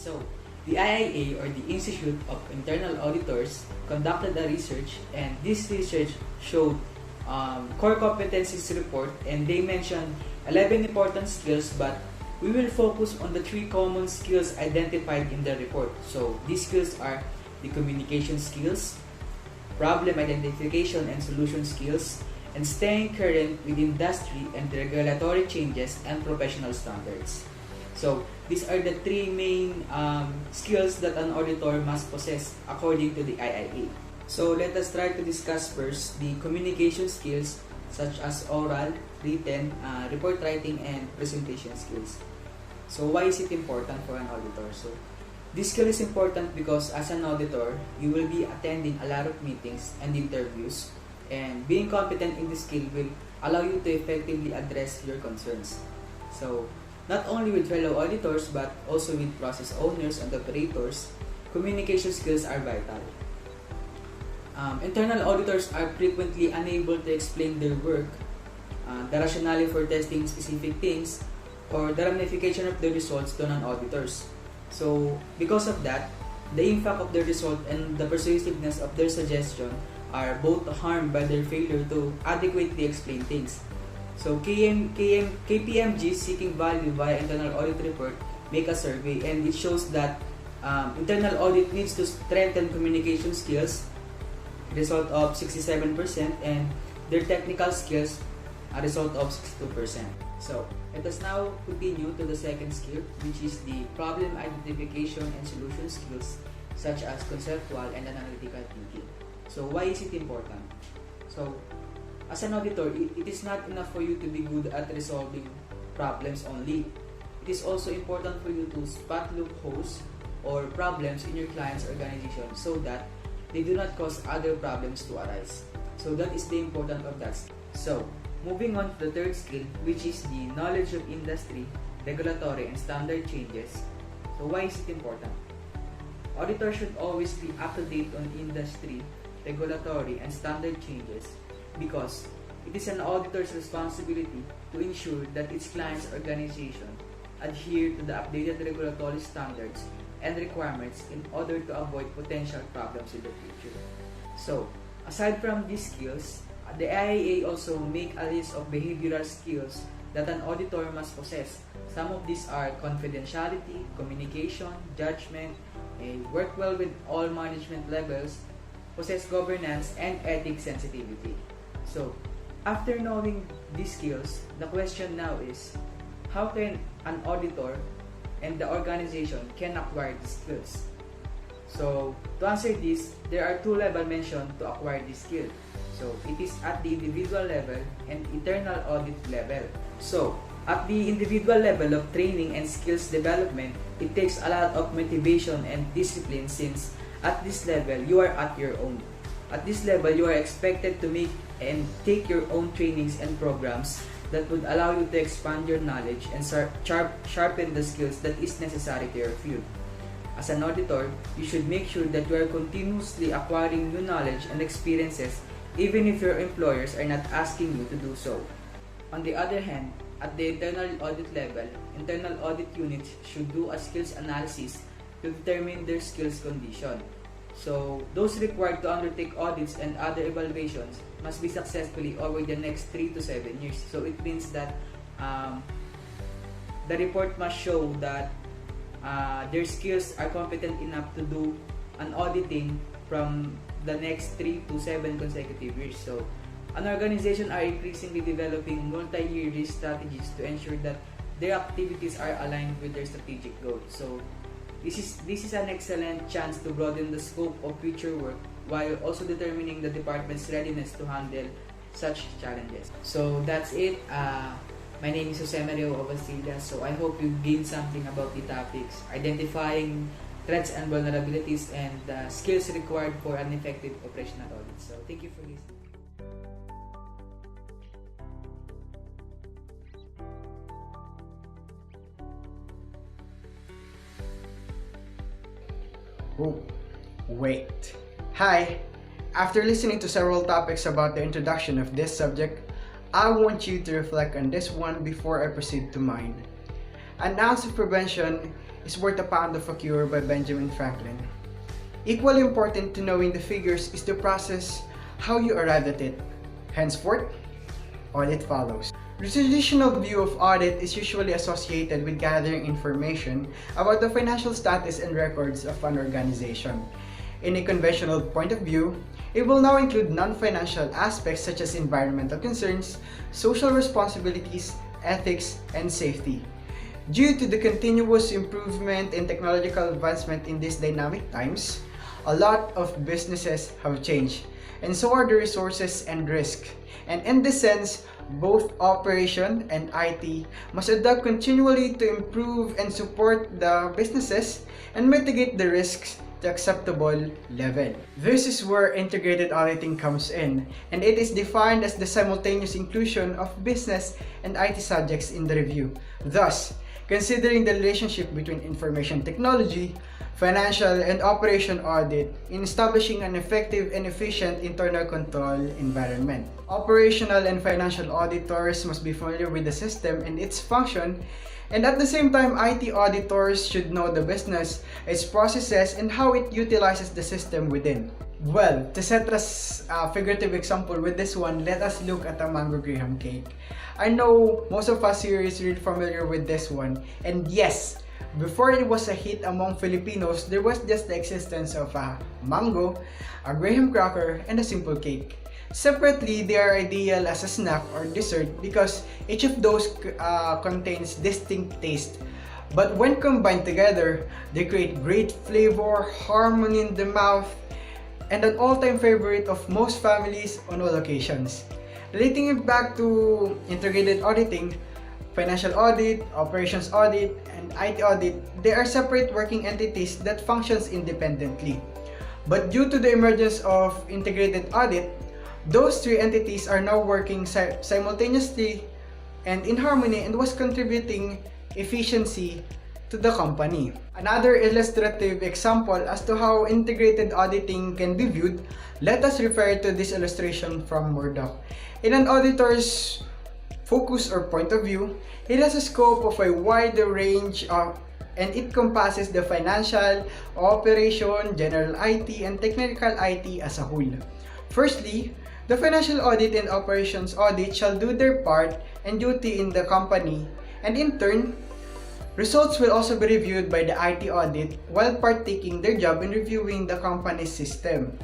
So, the IIA, or the Institute of Internal Auditors, conducted a research, and this research showed core competencies report, and they mentioned 11 important skills, but we will focus on the 3 common skills identified in the report. So these skills are the communication skills, problem identification and solution skills, and staying current with industry and regulatory changes and professional standards. So these are the 3 main skills that an auditor must possess according to the IIA. So let us try to discuss first the communication skills such as oral, written, report writing, and presentation skills. So why is it important for an auditor? So this skill is important because as an auditor, you will be attending a lot of meetings and interviews, and being competent in this skill will allow you to effectively address your concerns. So not only with fellow auditors but also with process owners and operators, communication skills are vital. Internal auditors are frequently unable to explain their work, the rationale for testing specific things, or the ramification of the results to non-auditors. So, because of that, the impact of the result and the persuasiveness of their suggestion are both harmed by their failure to adequately explain things. So, KPMG seeking value via internal audit report make a survey, and it shows that internal audit needs to strengthen communication skills, result of 67%, and their technical skills, a result of 62%. So, let us now continue to the second skill, which is the problem identification and solution skills, such as conceptual and analytical thinking. So, why is it important? So, as an auditor, it is not enough for you to be good at resolving problems only. It is also important for you to spot loopholes or problems in your client's organization so that they do not cause other problems to arise. So, that is the importance of that skill. So, moving on to the third skill, which is the knowledge of industry, regulatory, and standard changes. So why is it important? Auditors should always be up to date on industry, regulatory, and standard changes because it is an auditor's responsibility to ensure that its client's organization adhere to the updated regulatory standards and requirements in order to avoid potential problems in the future. So, aside from these skills, the IIA also make a list of behavioral skills that an auditor must possess. Some of these are confidentiality, communication, judgment, work well with all management levels, possess governance, and ethics sensitivity. So, after knowing these skills, the question now is, how can an auditor and the organization can acquire these skills? So, to answer this, there are 2 levels mentioned to acquire this skill. So, it is at the individual level and internal audit level. So, at the individual level of training and skills development, it takes a lot of motivation and discipline since at this level, you are at your own. At this level, you are expected to make and take your own trainings and programs that would allow you to expand your knowledge and sharpen the skills that is necessary to your field. As an auditor, you should make sure that you are continuously acquiring new knowledge and experiences even if your employers are not asking you to do so. On the other hand, at the internal audit level, internal audit units should do a skills analysis to determine their skills condition. So, those required to undertake audits and other evaluations must be successfully over the next 3 to 7 years. So, it means that the report must show that their skills are competent enough to do an auditing from the next 3 to 7 consecutive years. So, an organization are increasingly developing multi-year risk strategies to ensure that their activities are aligned with their strategic goals. So, this is an excellent chance to broaden the scope of future work while also determining the department's readiness to handle such challenges. So, that's it. My name is Jose Mario Ovastilla. So, I hope you gained something about the topics, identifying threats and vulnerabilities, and the skills required for an effective operational audit. So, thank you for listening. Oh, wait. Hi! After listening to several topics about the introduction of this subject, I want you to reflect on this one before I proceed to mine. An ounce of prevention is worth a pound of a cure by Benjamin Franklin. Equally important to knowing the figures is the process how you arrived at it. Henceforth, audit follows. The traditional view of audit is usually associated with gathering information about the financial status and records of an organization. In a conventional point of view, it will now include non-financial aspects such as environmental concerns, social responsibilities, ethics, and safety. Due to the continuous improvement and technological advancement in these dynamic times, a lot of businesses have changed, and so are the resources and risk. And in this sense, both operation and IT must adapt continually to improve and support the businesses and mitigate the risks to acceptable level. This is where integrated auditing comes in, and it is defined as the simultaneous inclusion of business and IT subjects in the review. Thus, considering the relationship between information technology, financial and operation audit in establishing an effective and efficient internal control environment. Operational and financial auditors must be familiar with the system and its function, and at the same time, IT auditors should know the business, its processes, and how it utilizes the system within. Well, to set us a figurative example with this one, let us look at a mango graham cake. I know most of us here is really familiar with this one, and yes, before it was a hit among Filipinos, there was just the existence of a mango, a graham cracker, and a simple cake. Separately, they are ideal as a snack or dessert because each of those contains distinct taste. But when combined together, they create great flavor, harmony in the mouth, and an all-time favorite of most families on all occasions. Relating it back to integrated auditing, financial audit, operations audit, and IT audit, they are separate working entities that functions independently. But due to the emergence of integrated audit, those three entities are now working simultaneously and in harmony and was contributing efficiency to the company. Another illustrative example as to how integrated auditing can be viewed, let us refer to this illustration from Murdoch. In an auditor's focus or point of view, it has a scope of a wider range and it encompasses the financial, operation, general IT, and technical IT as a whole. Firstly, the financial audit and operations audit shall do their part and duty in the company, and in turn, results will also be reviewed by the IT audit while partaking their job in reviewing the company's system.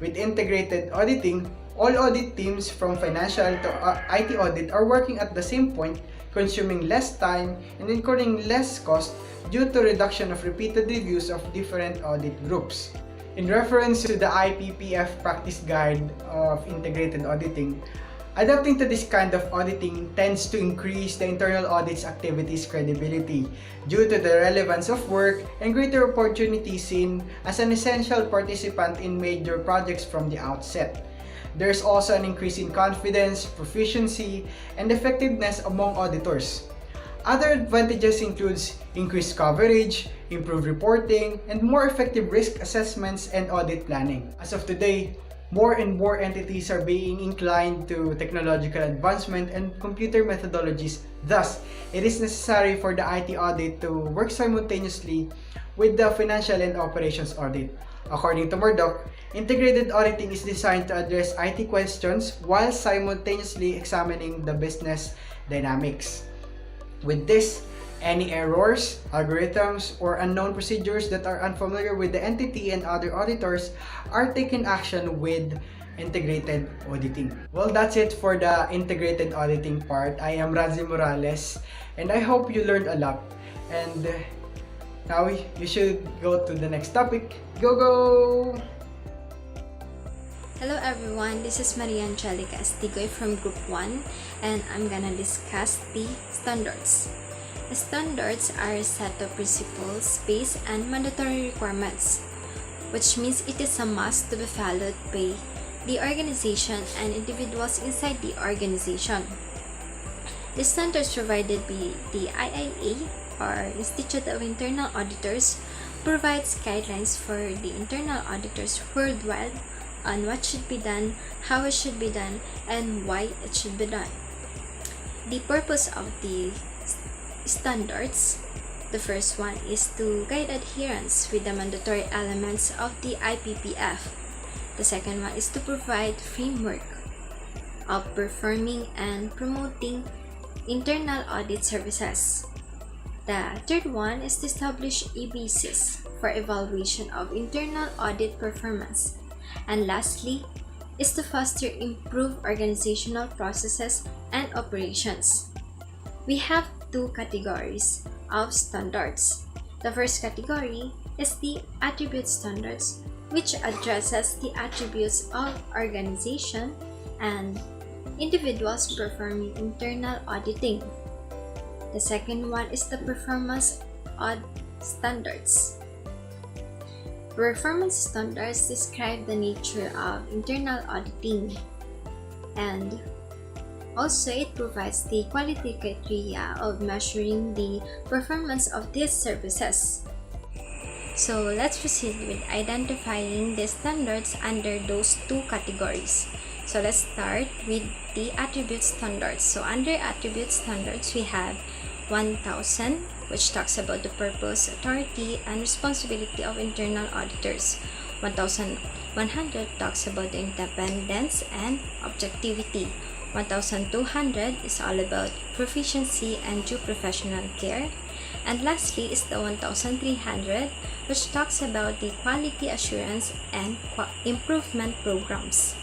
With integrated auditing, all audit teams from financial to IT audit are working at the same point, consuming less time and incurring less cost due to reduction of repeated reviews of different audit groups. In reference to the IPPF practice guide of integrated auditing, adapting to this kind of auditing tends to increase the internal audit's activities credibility due to the relevance of work and greater opportunity seen as an essential participant in major projects from the outset. There's also an increase in confidence, proficiency, and effectiveness among auditors. Other advantages includes increased coverage, improved reporting, and more effective risk assessments and audit planning. As of today, more and more entities are being inclined to technological advancement and computer methodologies. Thus, it is necessary for the IT audit to work simultaneously with the financial and operations audit. According to Murdoch, integrated auditing is designed to address IT questions while simultaneously examining the business dynamics. With this, any errors, algorithms, or unknown procedures that are unfamiliar with the entity and other auditors are taken action with integrated auditing. Well, that's it for the integrated auditing part. I am Ranzi Morales, and I hope you learned a lot. And now you should go to the next topic. Go! Hello everyone, this is Maria Angelica Estigoy from Group 1, and I'm gonna discuss the standards. The standards are a set of principles, based and mandatory requirements, which means it is a must to be followed by the organization and individuals inside the organization. The standards provided by the IIA, or Institute of Internal Auditors, provides guidelines for the internal auditors worldwide on what should be done, how it should be done, and why it should be done. The purpose of the standards. The first one is to guide adherence with the mandatory elements of the IPPF. The second one is to provide framework of performing and promoting internal audit services. The third one is to establish a basis for evaluation of internal audit performance. And lastly, is to foster improved organizational processes and operations. We have two categories of standards. The first category is the attribute standards, which addresses the attributes of organization and individuals performing internal auditing. The second one is the performance audit standards. Performance standards describe the nature of internal auditing, and also it provides the quality criteria of measuring the performance of these services. So let's proceed with identifying the standards under those two categories. So let's start with the attribute standards. So under attribute standards, we have 1000, which talks about the purpose, authority, and responsibility of internal auditors. 1100 talks about the independence and objectivity. 1200 is all about proficiency and due professional care. And lastly is the 1300, which talks about the quality assurance and improvement programs.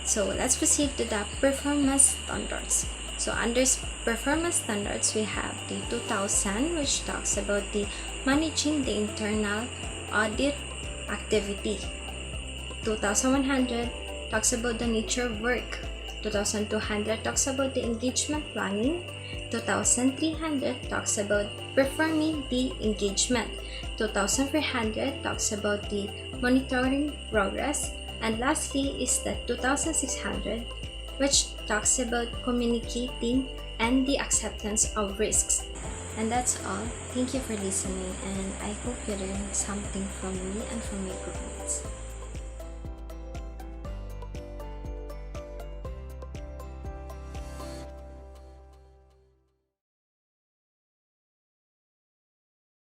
So let's proceed to the performance standards. So under performance standards, we have the 2000, which talks about the managing the internal audit activity. 2100 talks about the nature of work. 2200 talks about the engagement planning. 2300 talks about performing the engagement. 2400 talks about the monitoring progress. And lastly is the 2600, which talks about communicating and the acceptance of risks. And that's all. Thank you for listening, and I hope you learned something from me and from my groupmates.